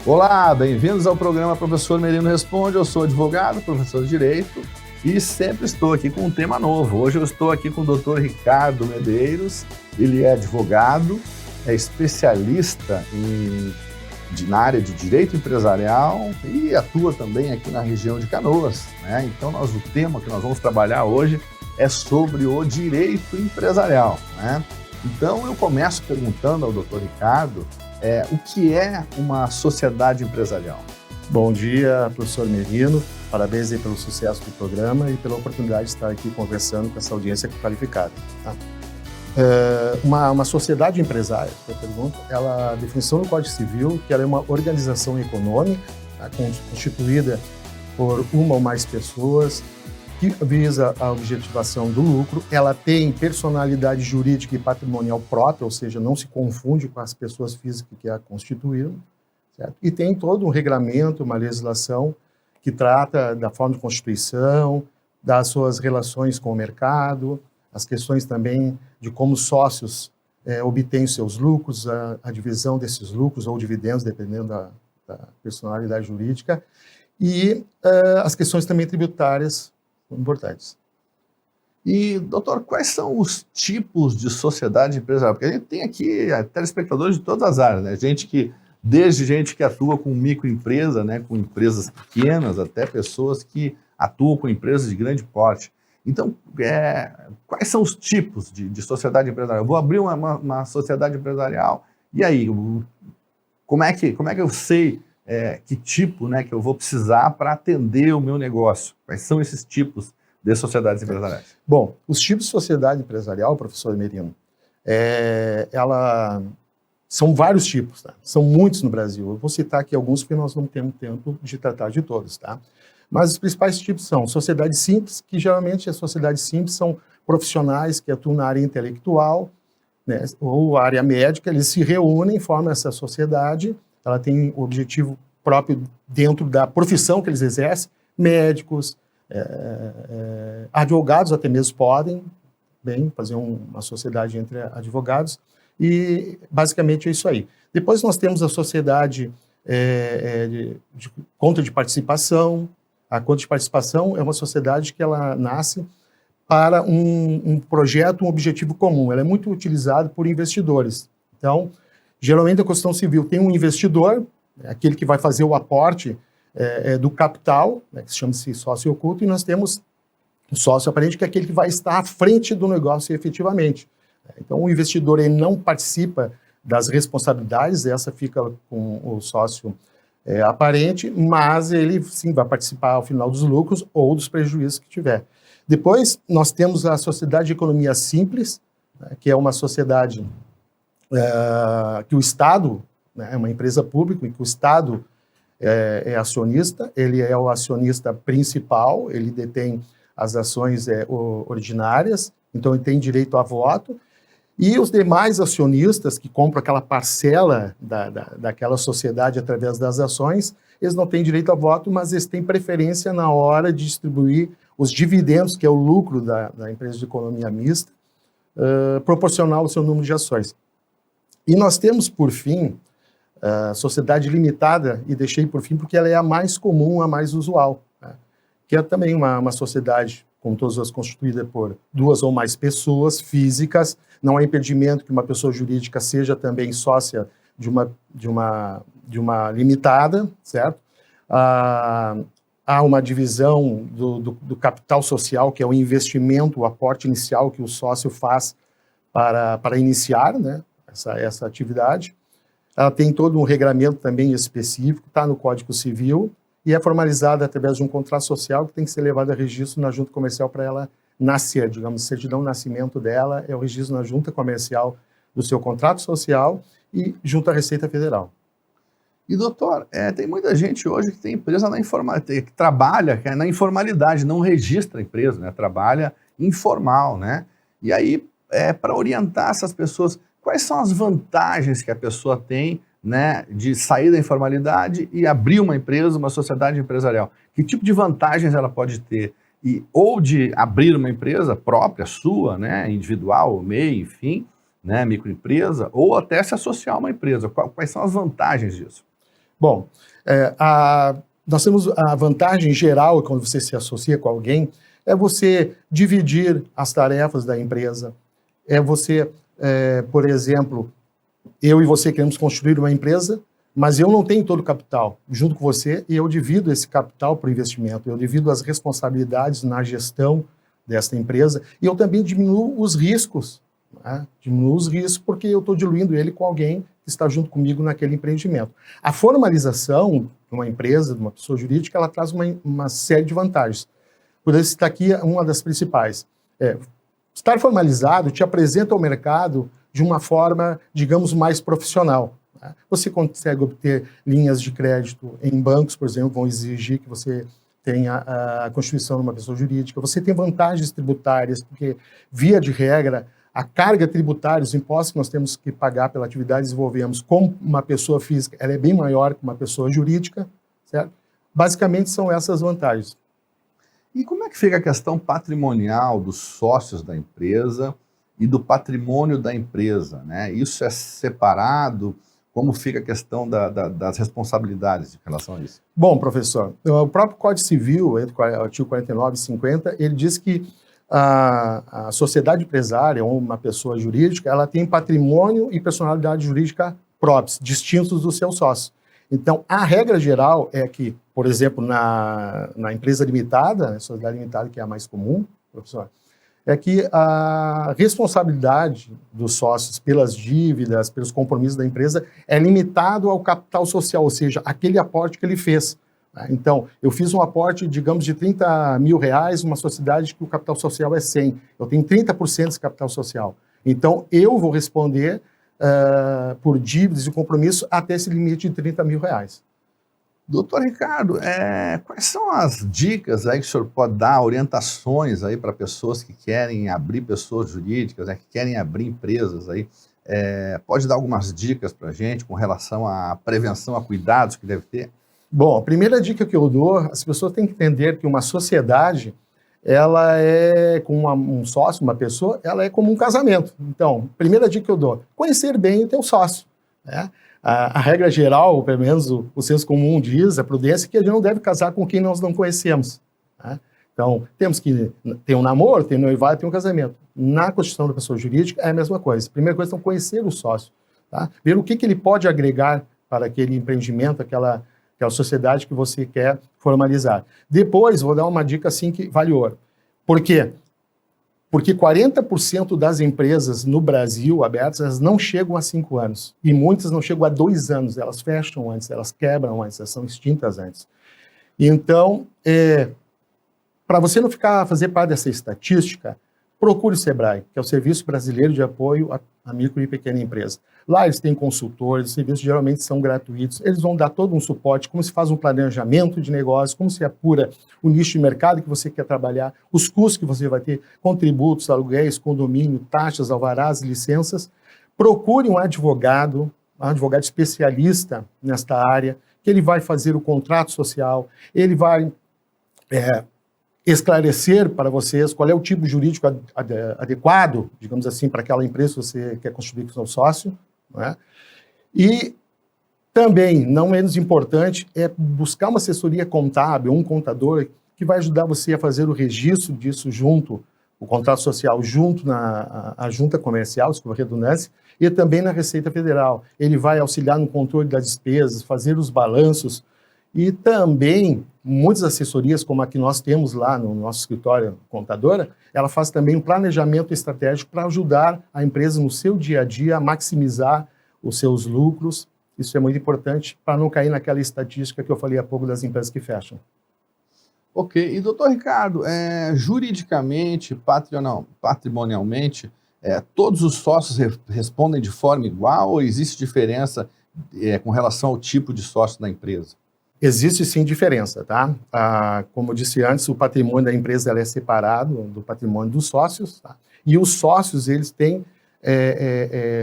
Olá, bem-vindos ao programa Professor Merino Responde. Eu sou advogado, professor de Direito e sempre estou aqui com um tema novo. Hoje eu estou aqui com o Dr. Ricardo Medeiros. Ele é advogado, é especialista na área de Direito Empresarial e atua também aqui na região de Canoas, né? Então, o tema que nós vamos trabalhar hoje é sobre o direito empresarial, né? Então, eu começo perguntando ao Dr. Ricardo o que é uma sociedade empresarial. Bom dia, professor Merino. Parabéns aí pelo sucesso do programa e pela oportunidade de estar aqui conversando com essa audiência qualificada. Tá? Uma sociedade empresária, a pergunta, a definição no Código Civil que ela é uma organização econômica, tá, constituída por uma ou mais pessoas, que visa a objetivação do lucro. Ela tem personalidade jurídica e patrimonial própria, ou seja, não se confunde com as pessoas físicas que a constituíram, certo? E tem todo um regramento, uma legislação que trata da forma de constituição, das suas relações com o mercado, as questões também de como os sócios obtêm os seus lucros, a divisão desses lucros ou dividendos, dependendo da personalidade jurídica, e as questões também tributárias importantes. E, doutor, quais são os tipos de sociedade empresarial? Porque a gente tem aqui telespectadores de todas as áreas, né? Desde gente que atua com microempresa, né, com empresas pequenas, até pessoas que atuam com empresas de grande porte. Então, quais são os tipos de sociedade empresarial? Eu vou abrir uma sociedade empresarial, e aí, como é que eu sei que tipo, né, que eu vou precisar para atender o meu negócio? Quais são esses tipos de sociedades empresariais? Bom, os tipos de sociedade empresarial, professor Merino, são vários tipos, tá? São muitos no Brasil. Eu vou citar aqui alguns porque nós não temos tempo de tratar de todos, tá? Mas os principais tipos são sociedades simples, que geralmente as sociedades simples são profissionais que atuam na área intelectual, né, ou área médica, eles se reúnem, formam essa sociedade. Ela tem o objetivo próprio dentro da profissão que eles exercem. Médicos, advogados até mesmo podem fazer uma sociedade entre advogados, e basicamente é isso aí. Depois nós temos a sociedade de conta de participação. A conta de participação é uma sociedade que ela nasce para um projeto, um objetivo comum. Ela é muito utilizada por investidores. Então, geralmente a Constituição Civil tem um investidor, aquele que vai fazer o aporte do capital, né, que chama-se sócio oculto, e nós temos o sócio aparente, que é aquele que vai estar à frente do negócio efetivamente. Então, o investidor ele não participa das responsabilidades, essa fica com o sócio aparente, mas ele sim vai participar ao final dos lucros ou dos prejuízos que tiver. Depois, nós temos a Sociedade de Economia Simples, né, que é uma sociedade que o Estado, né, é uma empresa pública, em que o Estado é acionista, ele é o acionista principal, ele detém as ações ordinárias, então ele tem direito a voto, e os demais acionistas que compram aquela parcela daquela sociedade através das ações, eles não têm direito a voto, mas eles têm preferência na hora de distribuir os dividendos, que é o lucro da empresa de economia mista, proporcional ao seu número de ações. E nós temos, por fim, a sociedade limitada, e deixei por fim porque ela é a mais comum, a mais usual, né? Que é também uma sociedade, como todas as constituídas por duas ou mais pessoas físicas. Não há impedimento que uma pessoa jurídica seja também sócia de uma limitada, certo? Há uma divisão do capital social, que é o investimento, o aporte inicial que o sócio faz para iniciar, né, essa atividade. Ela tem todo um regramento também específico, está no Código Civil, e é formalizada através de um contrato social que tem que ser levado a registro na junta comercial para ela nascer, digamos, certidão de nascimento dela é o registro na junta comercial do seu contrato social e junto à Receita Federal. E, doutor, tem muita gente hoje que tem empresa que trabalha na informalidade, não registra a empresa, né? Trabalha informal, né? E aí, para orientar essas pessoas, quais são as vantagens que a pessoa tem, né, de sair da informalidade e abrir uma empresa, uma sociedade empresarial? Que tipo de vantagens ela pode ter? Ou de abrir uma empresa própria, sua, né, individual, MEI, enfim, né, microempresa, ou até se associar a uma empresa. Quais são as vantagens disso? Bom, nós temos a vantagem geral quando você se associa com alguém, é você dividir as tarefas da empresa, é você, por exemplo, eu e você queremos construir uma empresa, mas eu não tenho todo o capital junto com você e eu divido esse capital para o investimento, eu divido as responsabilidades na gestão desta empresa e eu também diminuo os riscos, né? Diminuo os riscos porque eu estou diluindo ele com alguém que está junto comigo naquele empreendimento. A formalização de uma empresa, de uma pessoa jurídica, ela traz uma série de vantagens. Por isso está aqui uma das principais. Estar formalizado te apresenta ao mercado de uma forma, digamos, mais profissional. Né? Você consegue obter linhas de crédito em bancos, por exemplo, vão exigir que você tenha a constituição de uma pessoa jurídica. Você tem vantagens tributárias, porque, via de regra, a carga tributária, os impostos que nós temos que pagar pela atividade que desenvolvemos com uma pessoa física, ela é bem maior que uma pessoa jurídica, certo? Basicamente, são essas vantagens. E como é que fica a questão patrimonial dos sócios da empresa e do patrimônio da empresa, né? Isso é separado? Como fica a questão das responsabilidades em relação a isso? Bom, professor, o próprio Código Civil, entre o artigo 49 e 50, ele diz que a sociedade empresária, ou uma pessoa jurídica, ela tem patrimônio e personalidade jurídica próprios, distintos dos seus sócios. Então, a regra geral é que, por exemplo, na empresa limitada, a sociedade limitada que é a mais comum, professor, é que a responsabilidade dos sócios pelas dívidas, pelos compromissos da empresa, é limitado ao capital social, ou seja, aquele aporte que ele fez. Então, eu fiz um aporte, digamos, de R$30 mil, uma sociedade que o capital social é 100. Eu tenho 30% desse capital social. Então, eu vou responder por dívidas e compromisso até esse limite de R$30 mil. Doutor Ricardo, quais são as dicas aí que o senhor pode dar, orientações aí para pessoas que querem abrir pessoas jurídicas, né, que querem abrir empresas aí? Pode dar algumas dicas para a gente com relação à prevenção, a cuidados que deve ter? Bom, a primeira dica que eu dou, as pessoas têm que entender que uma sociedade, ela é, com um sócio, uma pessoa, ela é como um casamento. Então, primeira dica que eu dou, conhecer bem o teu sócio, né? A regra geral, pelo menos o senso comum diz, a prudência, é que a gente não deve casar com quem nós não conhecemos, né? Então, temos que ter um namoro, ter um noivado, ter um casamento. Na constituição da pessoa jurídica é a mesma coisa. Primeira coisa é conhecer o sócio, tá? Ver o que ele pode agregar para aquele empreendimento, aquela sociedade que você quer formalizar. Depois, vou dar uma dica assim que vale ouro. Por quê? Porque 40% das empresas no Brasil abertas, elas não chegam a 5 anos. E muitas não chegam a 2 anos. Elas fecham antes, elas quebram antes, elas são extintas antes. Então, para você não fazer parte dessa estatística, procure o SEBRAE, que é o Serviço Brasileiro de Apoio à Micro e Pequena Empresa. Lá eles têm consultores, os serviços geralmente são gratuitos, eles vão dar todo um suporte, como se faz um planejamento de negócio, como se apura o nicho de mercado que você quer trabalhar, os custos que você vai ter, com tributos, aluguéis, condomínio, taxas, alvarás, licenças. Procure um advogado especialista nesta área, que ele vai fazer o contrato social, ele vai esclarecer para vocês qual é o tipo jurídico adequado, digamos assim, para aquela empresa que você quer construir com o seu sócio, não é? E também, não menos importante, é buscar uma assessoria contábil, um contador que vai ajudar você a fazer o registro disso junto, o contrato social junto à junta comercial, desculpa a redundância, e também na Receita Federal. Ele vai auxiliar no controle das despesas, fazer os balanços, e também, muitas assessorias, como a que nós temos lá no nosso escritório contadora, ela faz também um planejamento estratégico para ajudar a empresa no seu dia a dia a maximizar os seus lucros. Isso é muito importante para não cair naquela estatística que eu falei há pouco das empresas que fecham. Ok. E, doutor Ricardo, juridicamente, patrimonialmente, todos os sócios respondem de forma igual ou existe diferença com relação ao tipo de sócio da empresa? Existe sim diferença, tá? Como eu disse antes, o patrimônio da empresa ela é separado do patrimônio dos sócios, tá? E os sócios, eles têm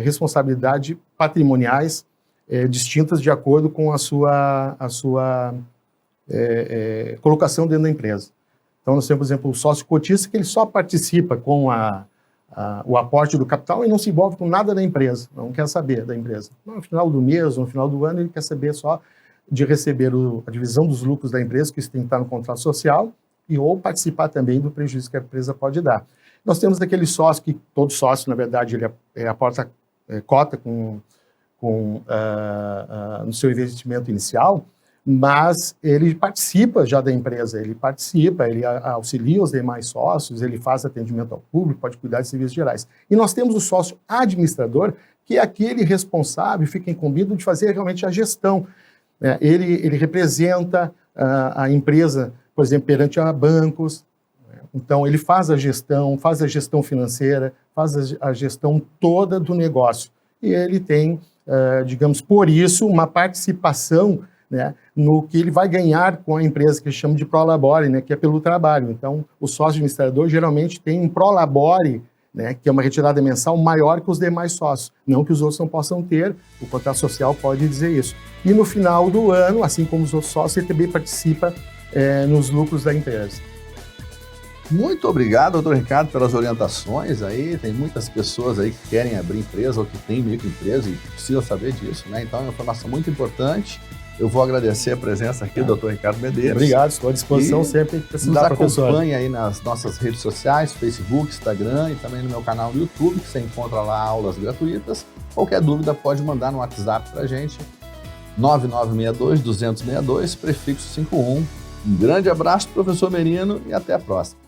responsabilidade patrimoniais distintas de acordo com a sua colocação dentro da empresa. Então, nós temos, por exemplo, o sócio cotista, que ele só participa com o aporte do capital e não se envolve com nada da empresa, não quer saber da empresa. No final do mês, no final do ano, ele quer saber só de receber a divisão dos lucros da empresa, que isso tem que estar no contrato social, ou participar também do prejuízo que a empresa pode dar. Nós temos aquele sócio, que todo sócio, na verdade, ele aporta cota no seu investimento inicial, mas ele participa já da empresa, ele auxilia os demais sócios, ele faz atendimento ao público, pode cuidar de serviços gerais. E nós temos o sócio administrador, que é aquele responsável, fica incumbido de fazer realmente a gestão. Ele representa a empresa, por exemplo, perante a bancos, então ele faz a gestão financeira, faz a gestão toda do negócio. E ele tem, digamos, por isso, uma participação, né, no que ele vai ganhar com a empresa, que chama de prolabore, né, que é pelo trabalho. Então, o sócio administrador geralmente tem um prolabore, né, que é uma retirada mensal maior que os demais sócios. Não que os outros não possam ter, o contrato social pode dizer isso. E no final do ano, assim como os outros sócios, ele também participa nos lucros da empresa. Muito obrigado, doutor Ricardo, pelas orientações aí. Tem muitas pessoas aí que querem abrir empresa ou que têm microempresa e precisam saber disso, né? Então é uma informação muito importante. Eu vou agradecer a presença aqui do doutor Ricardo Medeiros. Obrigado, estou à disposição sempre que precisar, professor. Nos acompanhe aí nas nossas redes sociais, Facebook, Instagram e também no meu canal no YouTube, que você encontra lá aulas gratuitas. Qualquer dúvida pode mandar no WhatsApp para a gente, 9962-262, prefixo 51. Um grande abraço, professor Merino, e até a próxima.